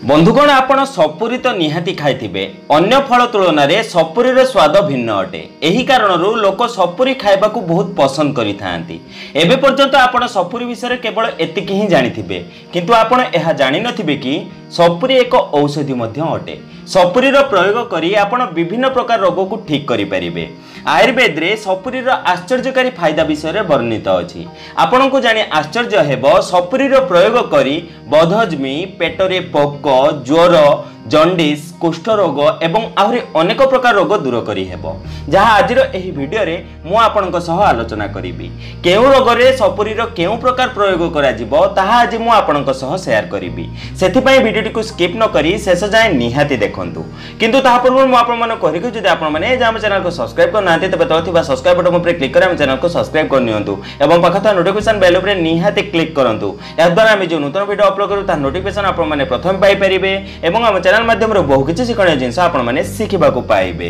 बंधुगण आपण सपुरी तो निहाती खाइथिबे अन्य फल तुलन में सपुरीर स्वाद भिन्न अटे। एही कारणरू लोक सपुरी खाइबाकू बहुत पसंद करिथांती। एबे पर्यंत आपण सपुरी विषय केवल एतिकी ही जानिथिबे, किंतु आपण एहा जानि नथिबे कि सपुरी एक औषधि मध्य अटे। सपुरीर प्रयोग करी आपण विभिन्न प्रकार रोग को ठीक करि परिबे। आयुर्वेद रे सपुरीर आश्चर्यकारी फायदा विषय वर्णित अछि। आपण को जानि आश्चर्य हेबो सपुरीर प्रयोग करी बदहजमी, पेटरे पोक, ज्वर, जंडिस, कुष्ठ रोग एवं आहरी अनेक प्रकार रोग दूर करी हेबो, जहाँ आज एही वीडियो रे मु आपनक सह आलोचना करिबी। केउ रोग रे सपुरीर केउ प्रकार प्रयोग करा जिवो ताहा आज मु आपनक सह शेयर करिबी। सेथि पई वीडियो को स्किप न करी शेष जाय निहाती देखंतु। किंतु ताहा पूर्व मु आपन मन कहि कि जदि आपन माने जे हम चैनल को सब्सक्राइब कर नाते तबे तळ थिबा सब्सक्राइब बटन ऊपर क्लिक कर हम चैनल को सब्सक्राइब कर नियंतु एवं पाखता नोटिफिकेशन बेल ऊपर निहाती क्लिक करंतु। या द्वारा हम जो नूतन वीडियो अपलोड करू ता नोटिफिकेशन आपन माने प्रथम पाई परिबे एवं हम चैनल माध्यम रे बहु किछि शिखणीय जिंस आपण माने शिखिबा को पाइबे।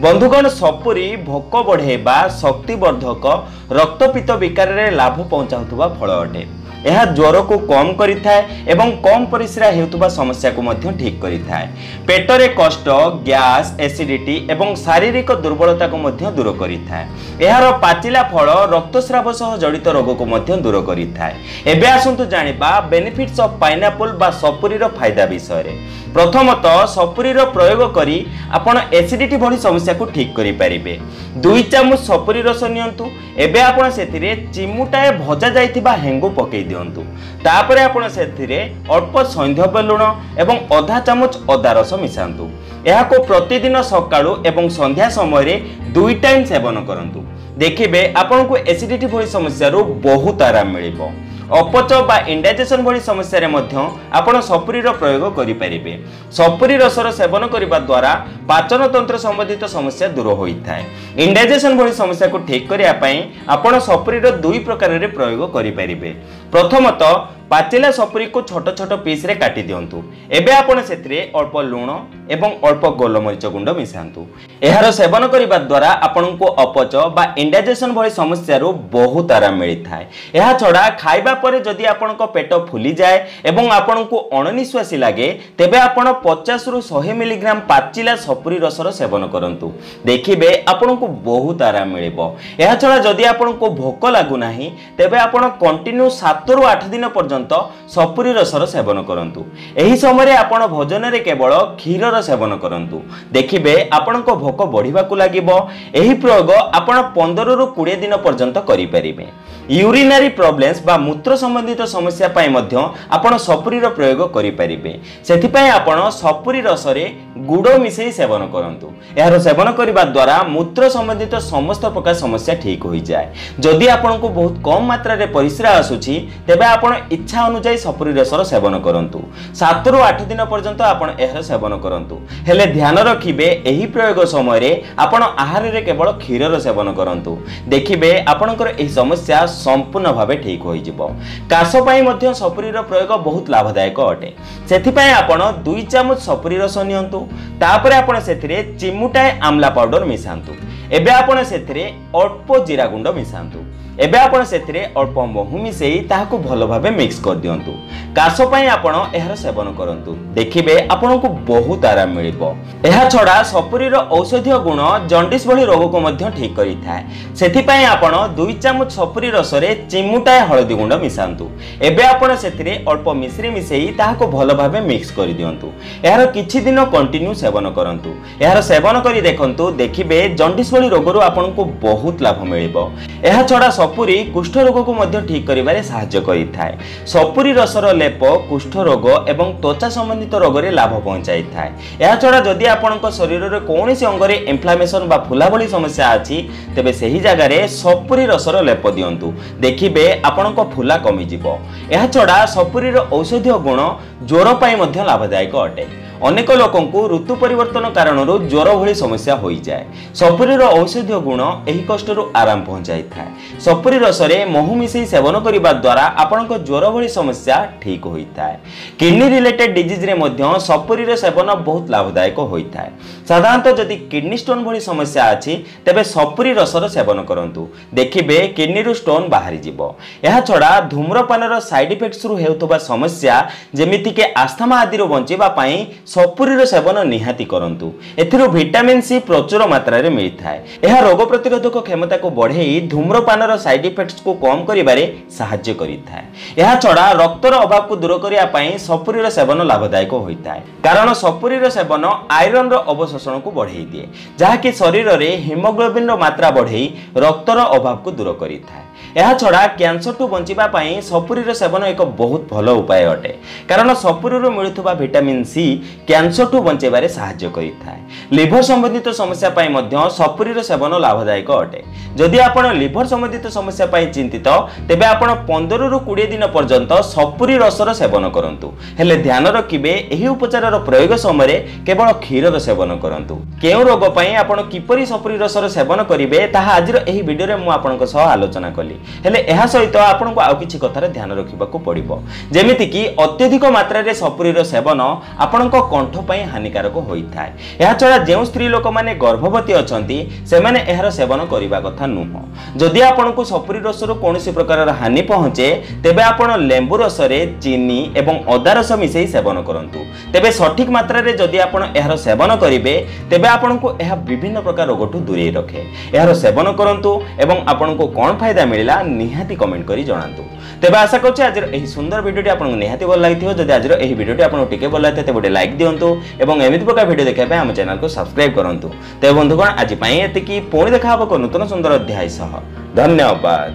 बंधुगण सपुरी भोक बढ़ेबा, शक्तिवर्धक, रक्तपित्त विकार रे लाभ पहुंचाउतबा फल अटे। यह ज्वर को कम करिथाए एवं कम परिस्रा हेउतबा समस्या को मध्य ठीक करिथाए। पेटरे कष्ट, गैस, एसिडिटी एवं शारीरिक दुर्बलता को मध्य दूर करिथाए। एहार पाचिला फल रक्तस्राव सह जड़ित रोग को मध्य दूर करिथाए। एबे आसंतु जानिबा बेनिफिट्स ऑफ पाइनएप्पल बा सपुरीर फायदा विषय रे। प्रथमतः सपुरीर प्रयोग करी आपण एसिडिटी भली समस्या को ठीक करि परिबे। 2 चामच सपुरी रस नियंतु। एबे आपण सेथिरे चिमुटाए भजा जाइथिबा हेंगु पकेइ दियंतु। तापरे आपण सेथिरे अल्प सैंधव लुण एवं आधा चामच अदा रस मिसांतु। एहाको प्रतिदिन सकाळु एवं संध्या समय रे 2 टाइम सेवन करंतु। देखिबे आपनको एसिडिटी भली समस्या रो बहुत आराम मिलिबो। अपच बा इंडाइजेशन भली समस्या रे मध्य आपण सपुरीर प्रयोग करि परिबे। सपुरी रसर सेवन करिबा द्वारा पाचन तंत्र संबंधित समस्या दूर होइथाय। इंडाइजेशन भली समस्या को ठीक करिया पई आपण सपुरीर 2 प्रकार रे प्रयोग करि परिबे। प्रथमतः पाचिला सपुरी को छोट छोट पीस रे काटी दियंतु। एबे आपण सेथिरे अल्प लूण एवं अल्प गोलमरीच गुंड मिसांतु। एहार सेवन करिबा द्वारा आपनको अपच बा इंडाइजेशन भली समस्या रो बहुत आराम मिलिथाय। एहा छडा खाइबा परे जदि आपनको पेट फुली जाय एवं आपनको अणनिश्वासी लागे तेबे आपण 50 रु 100 मिलीग्राम पाचिला सपुरी रसर सेवन करंतु। देखिबे आपनको बहुत आराम मिलिबो। एहा छडा जदि आपनको भोक लागु नाही तेबे आपण कंटिन्यू 7 रु 8 दिन पर्यंत सपुरी रसर सेवन करंतु। एही समय रे आपण भोजन रे केवल क्षीरर सेवन करंतु। देखिबे आपनको भोक बढ़िबाकू लागिबो। एही प्रयोग आपण 15 रु 20 दिन पर्यंत करि परिबे। यूरिनरी प्रॉब्लम्स बा मूत्र संबंधित समस्या पाई मध्य आपण सपुरीर प्रयोग करि परिबे। सेथि पई आपण सपुरी रस रे गुड़ मिसई सेवन करंतु। एहार सेवन करिबा द्वारा मूत्र संबंधित समस्त प्रकार समस्या ठीक होई जाय। जदि आपनको बहुत कम मात्रा रे परिस्रा आसुची तेबे आपण इच्छा अनुसार सपुरी रसर सेवन करंतु। 7 रु 8 दिन पर्यंत आपण एहार सेवन करंतु। हेले ध्यान रखिबे एही प्रयोग समय रे आपण आहार रे केवल क्षीरर सेवन करंतु। देखिबे आपनकर एही समस्या संपूर्ण भावे ठीक होई जिवो। काश पई मध्य सपुरीर प्रयोग बहुत लाभदायक अटे। सेथि पई आपण 2 चामच सपुरी रस नियंतु। तापरे आपण सेथिरे चिमुटाए आमला पाउडर मिसांतु। एबे आपण सेथिरे अल्प जीरा गुंड मिसांतु। एबे आपण सेथिरे अल्प महु मिसेई ताहाको भलो भाबे मिक्स कर दियंतु। काश पई आपण एहार सेवन करंतु। देखिबे आपनको बहुत आराम मिलिबो। एहा छडा सपुरीर औषधीय गुण जंडिस भली रोग को मध्य ठीक करिथाय। सेथि पई आपण 2 चामच सपुरी रस रे चिमुटाए हळदी गुंड मिसांतु। एबे आपण सेथिरे अल्प मिश्री मिसेई ताहाको भलो भाबे मिक्स कर दियंतु। एहार किछि दिन कंटिन्यू सेवन करंतु। एहार सेवन करी देखंतु। देखिबे जंडिस भली रोग रो आपनको बहुत लाभ मिलिबो। एहा छडा सपुरी कुष्ठ रोग को मध्य ठीक करिबारे सहाय्य करिथाय। सपुरी रसर लेप कुष्ठ रोग एवं त्वचा संबंधित रोग रे लाभ पहुंचाई थाय। एहा छडा जदि आपनक शरीर रे कोनोसी अंग रे इन्फ्लेमेशन बा फुला भली समस्या अछि तेबे सेही जगह रे सपुरी रसर लेप दियंतु। देखिबे आपनक फुला कमी जिवो। एहा छडा सपुरीर औषधीय गुण ज्वर पई मध्य लाभदायक अटे। अनेक लोकंकु ऋतु परिवर्तन कारणरू ज्वर भली समस्या होई जाय। सपुरीर औषधीय गुण एही कष्टरू आराम पहुंचाई थाय। सपुरी रस रे महू मिसई सेवन करने द्वारा आपनको ज्वर भली समस्या ठीक होता है। किडनी रिलेटेड डिजीज रे मध्य सपुरी रे सेवन बहुत लाभदायक होता है। साधारणतः जदि किडनी स्टोन भली समस्या अछि तेबे सपुरी रसर सेवन करंतु, देखिबे किडनी रु स्टोन बाहरी जिवो। यह छड़ा धूम्रपान रो साइड इफेक्ट्स रु हेउतबा समस्या जेमिति के आस्थमा आदि रो बंचिबा पई सपुरी रो सेवन निहाती करंतु। एथिरो विटामिन सी प्रचुर मात्रा रे मिलथाय। यह रोग प्रतिरोधक क्षमता को बढ़ेई धूम्रपान रो साइड इफेक्ट्स को कम करिबारे सहाय्य करिथाय। यह छड़ा रक्तर अभाव को दूर करिया पई सपुरी रो सेवन लाभदायक होइताय, कारण सपुरी रो सेवन आयरन रो अवशोषण को बढ़ेई दिए, जहा कि शरीर रे हीमोग्लोबिन रो मात्रा बढ़ेई रक्तर अभाव को दूर करिथाय। यह छड़ा कैंसर टू बंचिबा पई सपुरी रो सेवन एक बहुत भल उपाय अटे, कारण सपुरी रो मिलुथबा विटामिन सी कैंसर टू बंचेबारे सहाय्य करिथाय। लिवर संबंधित समस्या पई मध्य सपुरी रो सेवन लाभदायक अटे। जदि आपण लिवर संबंधित समस्या पई चिंतित तेबे आपण 15 रु 20 दिन पर्यंत सपुरी रसर सेवन करंतु। हेले ध्यान रखिबे एही उपचारर प्रयोग समय केवल क्षीर रो सेवन करंतु। केउ रोग पई आपण किपरि सपुरी रसर सेवन करिवे ताहा आजिर एही वीडियो रे मु आपनक सह आलोचना कली। हेले एहा सहित आपनको आउ किछि कथार ध्यान रखिबाकू पड़िबो, जेमिति कि अत्यधिक मात्रा रे सपुरी रो सेवन आपनको कंठ पई हानिकारक होइथाय। एहा छडा जेउ स्त्री लोक माने गर्भवती अछंती सेमाने एहार सेवन करिबा कथा नुह। जदि आपनको सपुरी रसर कोनोसी प्रकार हानि पहुंचे तेबे आपण लेंबू रस रे चीनी एवं अदा रस मिसई सेवन करंतु। तेबे सठिक मात्रा रे जदि आपण एहार सेवन करिवे तेबे आपनको एहा विभिन्न प्रकार रोगठु दूरे रखे। एहार सेवन करंतु एवं आपनको कोन फायदा मिलिला निहाती कमेंट करी जणांतु। तेबे आशा करछि आज एही सुंदर वीडियोटी आपनको निहाती भल लागिथिबो। जदि आज एही वीडियोटी आपनको टिके भल लागिथे तेबे लाइक दियंतु एवं एमिति प्रकार वीडियो देखै पय हम चैनल को सब्सक्राइब करंतु। तेबे बंधुगण आज पई एतिकी पुणी देखा हबो को नूतन सुंदर अध्याय सह। धन्यवाद।